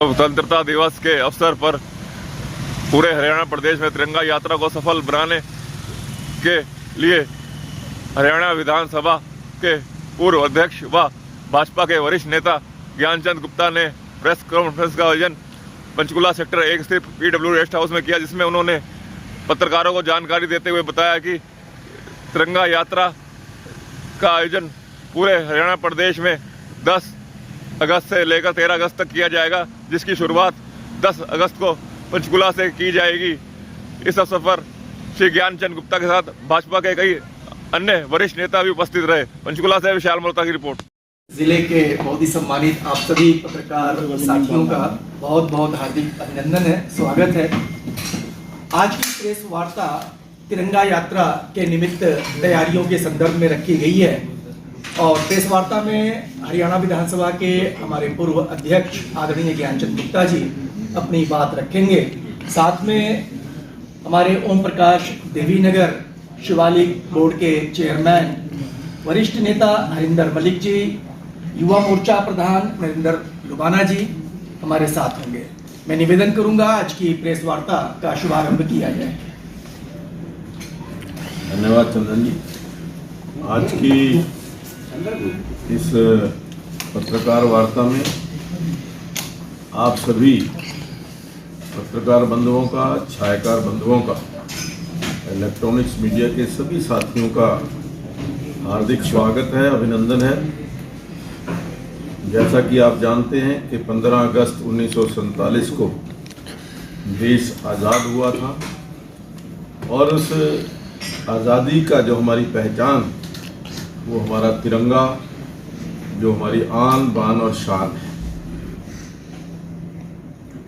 स्वतंत्रता दिवस के अवसर पर पूरे हरियाणा प्रदेश में तिरंगा यात्रा को सफल बनाने के लिए हरियाणा विधानसभा के पूर्व अध्यक्ष व भाजपा के वरिष्ठ नेता ज्ञानचंद गुप्ता ने प्रेस कॉन्फ्रेंस का आयोजन पंचकुला सेक्टर 1 स्थित PW रेस्ट हाउस में किया, जिसमें उन्होंने पत्रकारों को जानकारी देते हुए बताया कि तिरंगा यात्रा का आयोजन पूरे हरियाणा प्रदेश में 10 अगस्त से लेकर 13 अगस्त तक किया जाएगा, जिसकी शुरुआत 10 अगस्त को पंचकुला से की जाएगी। इस अवसर पर श्री ज्ञानचंद गुप्ता के साथ भाजपा के कई अन्य वरिष्ठ नेता भी उपस्थित रहे। पंचकुला से विशाल मल्होत्रा की रिपोर्ट। जिले के बहुत ही सम्मानित आप सभी पत्रकार साथियों का बहुत बहुत हार्दिक अभिनंदन है, स्वागत है। आज की प्रेस वार्ता तिरंगा यात्रा के निमित्त तैयारियों के संदर्भ में रखी गई है और प्रेस वार्ता में हरियाणा विधानसभा के हमारे पूर्व अध्यक्ष आदरणीय ज्ञानचंद गुप्ता जी अपनी बात रखेंगे। साथ में हमारे ओम प्रकाश देवीनगर शिवालिक बोर्ड के चेयरमैन वरिष्ठ नेता हरिंदर मलिक जी, युवा मोर्चा प्रधान नरेंद्र लुबाना जी हमारे साथ होंगे। मैं निवेदन करूंगा आज की प्रेस वार्ता का शुभारंभ किया जाए। धन्यवाद चंदन जी। आज की इस पत्रकार वार्ता में आप सभी पत्रकार बंधुओं का, छायाकार बंधुओं का, इलेक्ट्रॉनिक्स मीडिया के सभी साथियों का हार्दिक स्वागत है, अभिनंदन है। जैसा कि आप जानते हैं कि 15 अगस्त 1947 को देश आज़ाद हुआ था और उस आज़ादी का जो हमारी पहचान, वो हमारा तिरंगा, जो हमारी आन बान और शान है।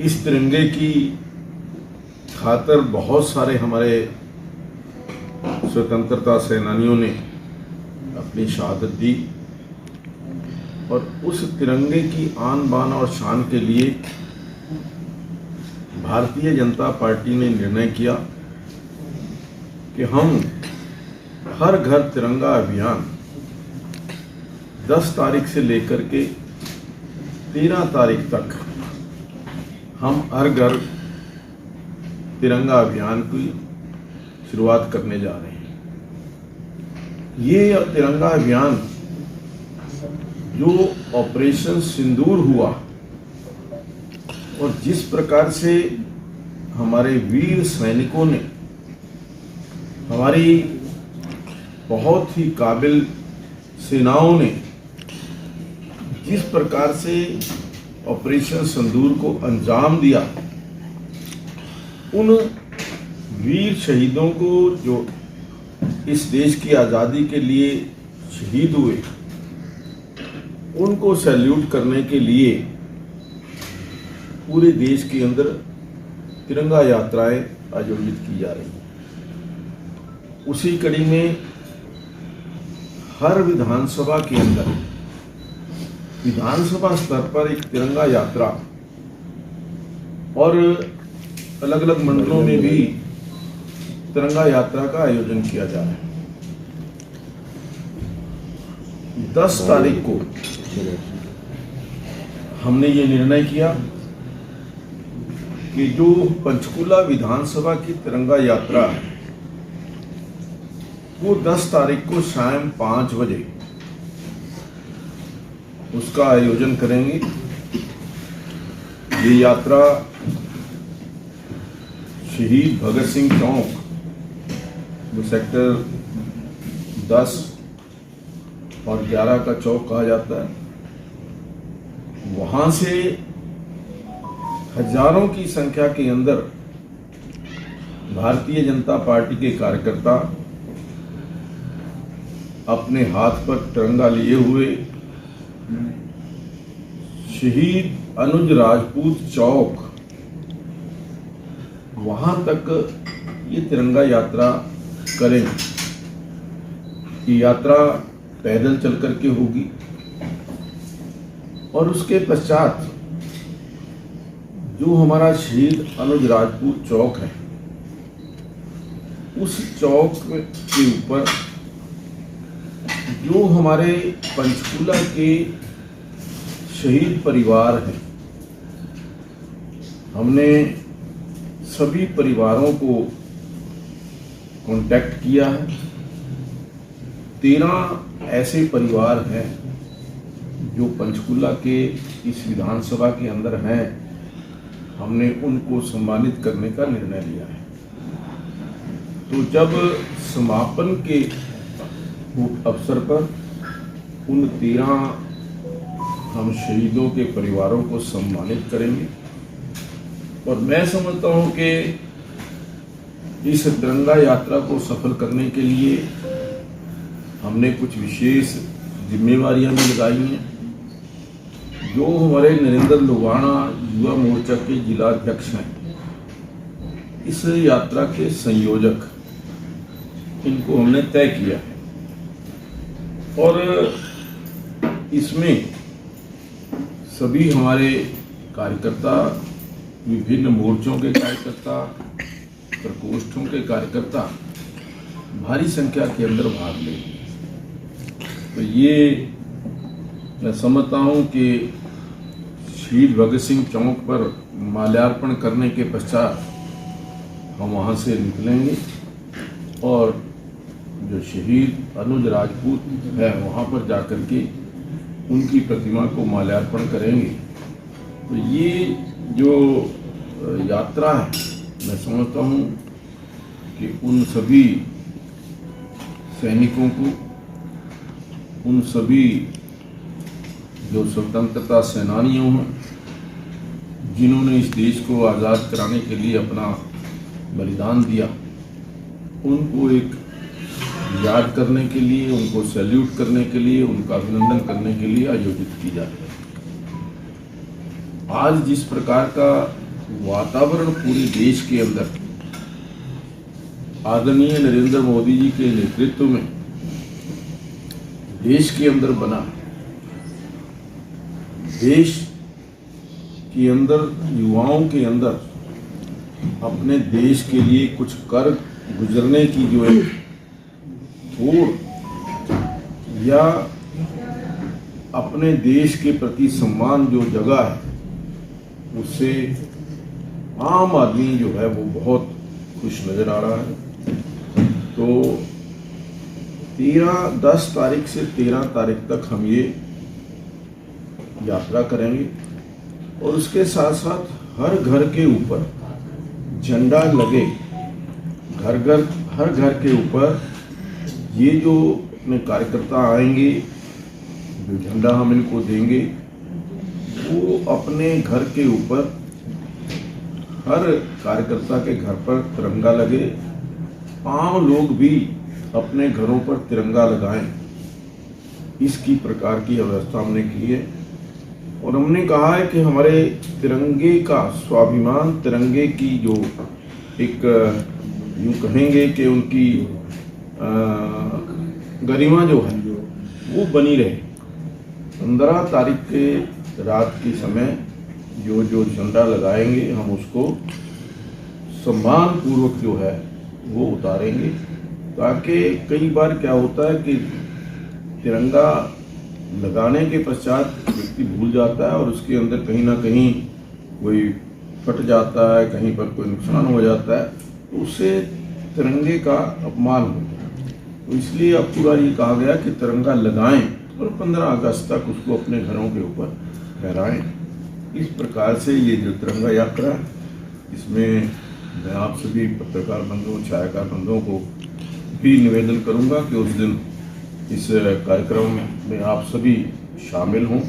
इस तिरंगे की खातिर बहुत सारे हमारे स्वतंत्रता सेनानियों ने अपनी शहादत दी और उस तिरंगे की आन बान और शान के लिए भारतीय जनता पार्टी ने निर्णय किया कि हम हर घर तिरंगा अभियान 10 तारीख से लेकर के 13 तारीख तक हम हर घर तिरंगा अभियान की शुरुआत करने जा रहे हैं। ये तिरंगा अभियान जो ऑपरेशन सिंदूर हुआ और जिस प्रकार से हमारे वीर सैनिकों ने, हमारी बहुत ही काबिल सेनाओं ने जिस प्रकार से ऑपरेशन सिंदूर को अंजाम दिया, उन वीर शहीदों को जो इस देश की आज़ादी के लिए शहीद हुए, उनको सैल्यूट करने के लिए पूरे देश के अंदर तिरंगा यात्राएं आयोजित की जा रही हैं। उसी कड़ी में हर विधानसभा के अंदर, विधानसभा स्तर पर एक तिरंगा यात्रा और अलग अलग मंडलों में भी तिरंगा यात्रा का आयोजन किया जा रहा है। 10 तारीख को हमने ये निर्णय किया कि जो पंचकुला विधानसभा की तिरंगा यात्रा है, वो 10 तारीख को शाम 5 बजे उसका आयोजन करेंगे। ये यात्रा शहीद भगत सिंह चौक, जो सेक्टर 10 और 11 का चौक कहा जाता है, वहां से हजारों की संख्या के अंदर भारतीय जनता पार्टी के कार्यकर्ता अपने हाथ पर तिरंगा लिए हुए शहीद अनुज राजपूत चौक, वहां तक ये तिरंगा यात्रा करेंगे। ये यात्रा पैदल चल करके होगी और उसके पश्चात जो हमारा शहीद अनुज राजपूत चौक है, उस चौक के ऊपर जो हमारे पंचकुला के शहीद परिवार हैं, हमने सभी परिवारों को कांटेक्ट किया है। 13 ऐसे परिवार हैं जो पंचकुला के इस विधानसभा के अंदर हैं, हमने उनको सम्मानित करने का निर्णय लिया है। तो जब समापन के अवसर पर उन 13 हम शहीदों के परिवारों को सम्मानित करेंगे। और मैं समझता हूं कि इस तिरंगा यात्रा को सफल करने के लिए हमने कुछ विशेष जिम्मेवारियां भी लगाई हैं। जो हमारे नरेंद्र लुबाना युवा मोर्चा के जिला अध्यक्ष हैं, इस यात्रा के संयोजक, इनको हमने तय किया है। और इसमें सभी हमारे कार्यकर्ता, विभिन्न मोर्चों के कार्यकर्ता, प्रकोष्ठों के कार्यकर्ता भारी संख्या के अंदर भाग लेंगे। तो ये मैं समझता हूं कि शहीद भगत सिंह चौक पर माल्यार्पण करने के पश्चात हम वहां से निकलेंगे और जो शहीद अनुज राजपूत है वहां पर जाकर के उनकी प्रतिमा को माल्यार्पण करेंगे। तो ये जो यात्रा है, मैं समझता हूं कि उन सभी सैनिकों को, उन सभी जो स्वतंत्रता सेनानियों हैं जिन्होंने इस देश को आज़ाद कराने के लिए अपना बलिदान दिया, उनको एक याद करने के लिए, उनको सैल्यूट करने के लिए, उनका अभिनंदन करने के लिए आयोजित की जा रही है। आज जिस प्रकार का वातावरण पूरे देश के अंदर आदरणीय नरेंद्र मोदी जी के नेतृत्व में देश के अंदर बना, देश के अंदर युवाओं के अंदर अपने देश के लिए कुछ कर गुजरने की जो एक होड़ या अपने देश के प्रति सम्मान जो जगह है, उससे आम आदमी जो है वो बहुत खुश नजर आ रहा है। तो 10 तारीख से 13 तारीख तक हम ये यात्रा करेंगे और उसके साथ साथ हर घर के ऊपर झंडा लगे, हर घर के ऊपर ये जो अपने कार्यकर्ता आएंगे, जो झंडा हम इनको देंगे, वो अपने घर के ऊपर, हर कार्यकर्ता के घर पर तिरंगा लगे। आम लोग भी अपने घरों पर तिरंगा लगाएं, इसकी प्रकार की व्यवस्था हमने की है। और हमने कहा है कि हमारे तिरंगे का स्वाभिमान, तिरंगे की जो एक यूँ कहेंगे कि उनकी गरिमा जो है वो बनी रहे। 15 तारीख के रात के समय जो झंडा लगाएंगे, हम उसको सम्मान पूर्वक जो है वो उतारेंगे, ताकि कई बार क्या होता है कि तिरंगा लगाने के पश्चात व्यक्ति भूल जाता है और उसके अंदर कहीं ना कहीं कोई फट जाता है, कहीं पर कोई नुकसान हो जाता है, तो उससे तिरंगे का अपमान होता है। तो इसलिए अब पूरा ये कहा गया कि तिरंगा लगाएं और 15 अगस्त तक उसको अपने घरों के ऊपर फहराएं। इस प्रकार से ये जो तिरंगा यात्रा है, इसमें मैं आप सभी पत्रकार बंधुओं, छायाकार बंधुओं को भी निवेदन करूंगा कि उस दिन इस कार्यक्रम में आप सभी शामिल हों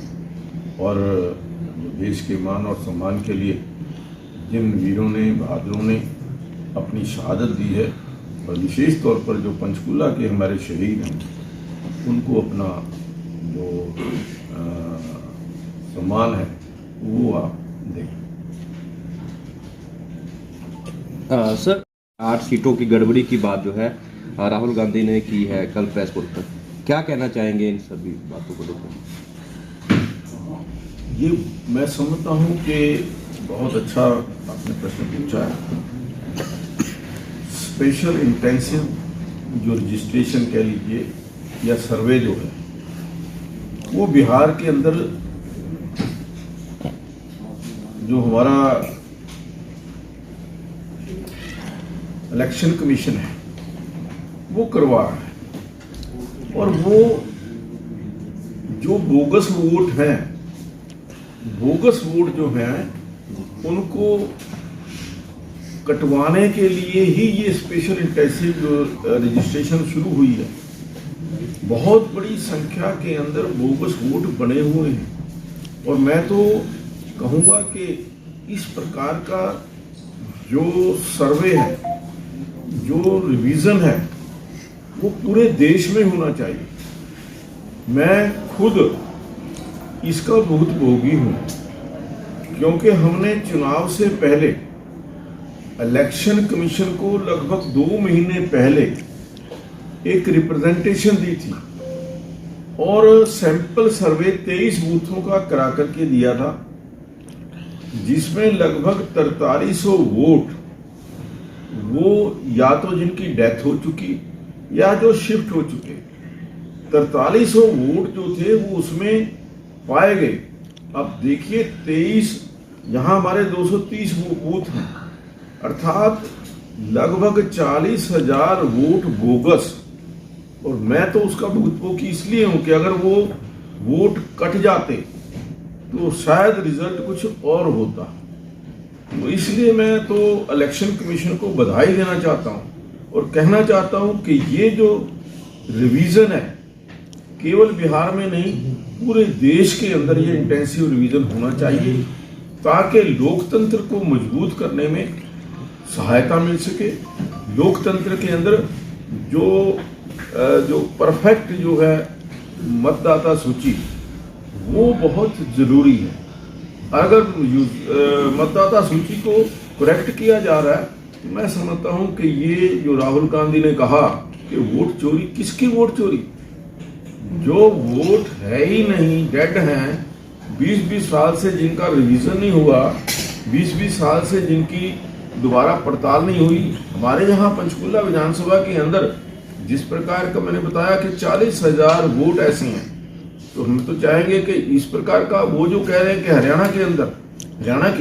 और देश के मान और सम्मान के लिए जिन वीरों ने, बहादुरों ने अपनी शहादत दी है, और विशेष तौर पर जो पंचकुला के हमारे शहीद हैं, उनको अपना जो सम्मान है वो आप दें। सर, 8 सीटों की गड़बड़ी की बात जो है राहुल गांधी ने की है कल प्रेस कॉन्फ्रेंस पर, क्या कहना चाहेंगे इन सभी बातों को लेकर? ये मैं समझता हूँ कि बहुत अच्छा आपने प्रश्न पूछा है। स्पेशल इंटेंसिव जो रजिस्ट्रेशन कह लीजिए या सर्वे जो है, वो बिहार के अंदर जो हमारा इलेक्शन कमीशन है वो करवा रहा है, और वो जो बोगस वोट हैं, बोगस वोट जो हैं उनको कटवाने के लिए ही ये स्पेशल इंटेंसिव रजिस्ट्रेशन शुरू हुई है। बहुत बड़ी संख्या के अंदर बोगस वोट बने हुए हैं, और मैं तो कहूँगा कि इस प्रकार का जो सर्वे है, जो रिवीजन है, वो पूरे देश में होना चाहिए। मैं खुद इसका भुक्तभोगी हूँ, क्योंकि हमने चुनाव से पहले इलेक्शन कमीशन को लगभग 2 महीने पहले एक रिप्रेजेंटेशन दी थी, और सैंपल सर्वे 23 बूथों का करा करके दिया था, जिसमें लगभग 4300 वोट वो या तो जिनकी डेथ हो चुकी या जो शिफ्ट हो चुके, 4300 वोट जो थे वो उसमें पाए गए। अब देखिए 23, यहाँ हमारे 230 बूथ हैं, अर्थात लगभग 40,000 वोट बोगस। और मैं तो उसका भुगतभोगी इसलिए हूं कि अगर वो वोट कट जाते तो शायद रिजल्ट कुछ और होता। तो इसलिए मैं तो इलेक्शन कमीशन को बधाई देना चाहता हूं और कहना चाहता हूं कि ये जो रिवीजन है, केवल बिहार में नहीं पूरे देश के अंदर ये इंटेंसिव रिवीजन होना चाहिए, ताकि लोकतंत्र को मजबूत करने में सहायता मिल सके। लोकतंत्र के अंदर जो परफेक्ट जो है मतदाता सूची वो बहुत जरूरी है। अगर मतदाता सूची को करेक्ट किया जा रहा है, तो मैं समझता हूं कि ये जो राहुल गांधी ने कहा कि वोट चोरी, किसकी वोट चोरी? जो वोट है ही नहीं, डेड हैं, 20-20 साल से जिनका रिवीजन नहीं हुआ, 20-20 साल से जिनकी दोबारा पड़ताल नहीं हुई। हमारे यहाँ पंचकुला विधानसभा के अंदर जिस प्रकार का मैंने बताया कि 40,000 वोट ऐसे हैं, तो हम तो चाहेंगे कि इस प्रकार का वो जो कह रहे हैं कि हरियाणा के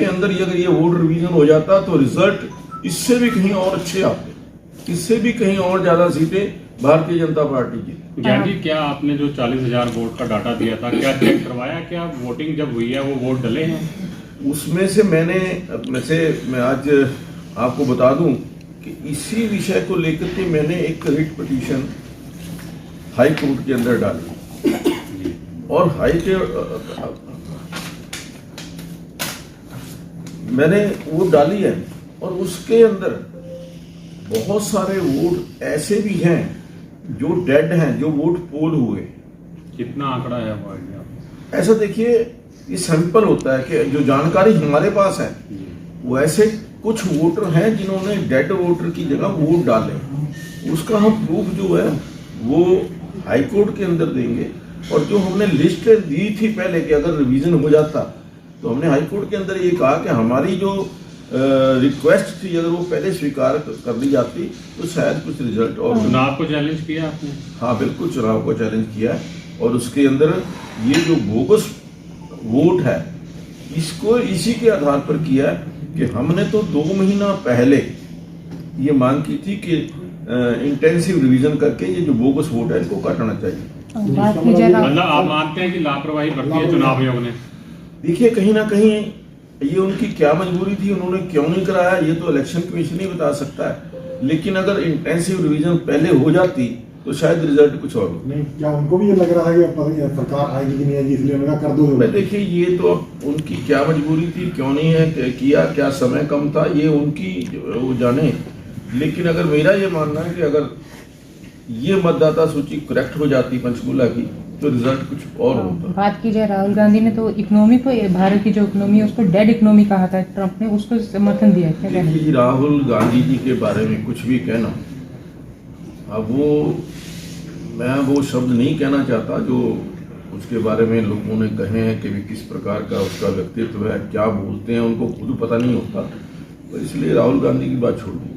अंदर अगर ये वोट रिवीजन हो जाता तो रिजल्ट इससे भी कहीं और अच्छे आते, इससे भी कहीं और ज्यादा सीटें भारतीय जनता पार्टी की। ज्ञान जी, क्या आपने जो 40,000 वोट का डाटा दिया था, क्या चेक करवाया? क्या वोटिंग जब हुई है वो वोट डले हैं? उसमें से मैं आज आपको बता दूं कि इसी विषय को लेकर के मैंने एक रिट पिटीशन हाई कोर्ट के अंदर डाली, और मैंने वो डाली है, और उसके अंदर बहुत सारे वोट ऐसे भी हैं जो डेड हैं, जो वोट पोल हुए। कितना आंकड़ा है वो आइडिया? ऐसा देखिए, ये सैंपल होता है कि जो जानकारी हमारे पास है वो ऐसे कुछ वोटर हैं जिन्होंने डेड वोटर की जगह वोट डाले। उसका हम प्रूफ जो है वो हाई कोर्ट के अंदर देंगे, और जो हमने लिस्ट दी थी पहले कि अगर रिवीजन हो जाता तो हमने हाई कोर्ट के अंदर ये कहा कि हमारी जो रिक्वेस्ट थी अगर वो पहले स्वीकार कर ली जाती तो शायद कुछ रिजल्ट और। चुनाव को चैलेंज किया आपने? हाँ बिल्कुल, चुनाव को चैलेंज किया, और उसके अंदर ये जो बोगस वोट है इसको इसी के आधार पर किया है कि हमने तो 2 महीना पहले ये मांग की थी कि इंटेंसिव रिवीजन करके ये जो बोगस वोट है इनको काटना चाहिए। मतलब आप मानते हैं कि लापरवाही बरती है चुनाव आयोग ने? देखिए, कहीं ना कहीं ये उनकी क्या मजबूरी थी, उन्होंने क्यों नहीं कराया ये तो इलेक्शन कमीशन ही बता सकता है, लेकिन अगर इंटेंसिव रिवीजन पहले हो जाती तो शायद रिजल्ट कुछ और होता। नहीं, क्या उनको भी ये लग रहा है कि अब सरकार आएगी कि नहीं आएगी, इसलिए उन्होंने कर दो? देखिए, ये तो अब उनकी क्या मजबूरी थी, क्यों नहीं है किया, क्या समय कम था, ये उनकी वो जाने। लेकिन अगर मेरा ये मानना है कि अगर ये मतदाता सूची करेक्ट हो जाती पंचकुला की तो रिजल्ट कुछ और होता। बात की जाए, राहुल गांधी ने तो इकोनॉमी को, भारत की जो इकोनॉमी है उसको डेड इकोनॉमी कहा था, ट्रंप ने उसको समर्थन दिया। क्या कहना है? राहुल गांधी जी के बारे में कुछ भी कहना, अब मैं वो शब्द नहीं कहना चाहता जो उसके बारे में लोगों ने कहे हैं कि भी किस प्रकार का उसका व्यक्तित्व है, क्या बोलते हैं उनको खुद पता नहीं होता, तो इसलिए राहुल गांधी की बात छोड़ दी।